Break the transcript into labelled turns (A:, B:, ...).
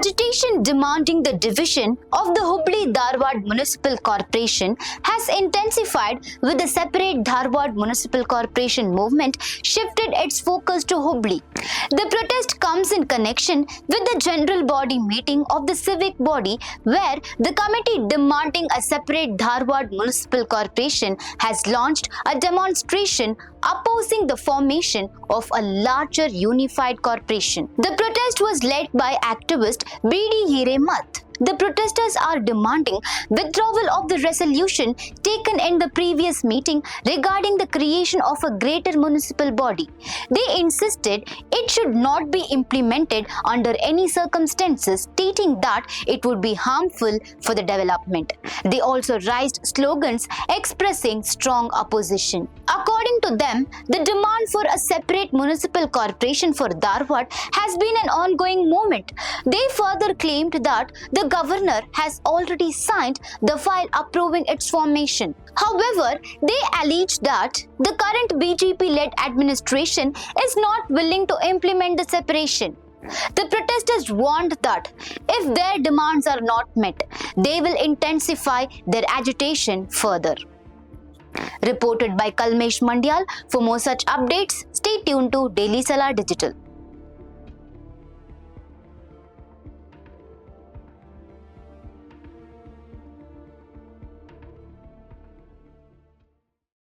A: agitation demanding the division of the Hubballi-Dharwad Municipal Corporation has intensified, with the separate Dharwad Municipal Corporation movement shifted its focus to Hubballi. The protest comes in connection with the general body meeting of the civic body, where the committee demanding a separate Dharwad Municipal Corporation has launched a demonstration opposing the formation of a larger unified corporation. The protest was led by activist B.D. Hiremath. The protesters are demanding withdrawal of the resolution taken in the previous meeting regarding the creation of a greater municipal body. They insisted it should not be implemented under any circumstances, stating that it would be harmful for the development. They also raised slogans expressing strong opposition. According to them, the demand for a separate municipal corporation for Dharwad has been an ongoing movement. They further claimed that the governor has already signed the file approving its formation. However, they alleged that the current BJP-led administration is not willing to implement the separation. The protesters warned that if their demands are not met, they will intensify their agitation further. Reported by Kalmesh Mandyal. For more such updates, stay tuned to Daily Salar Digital.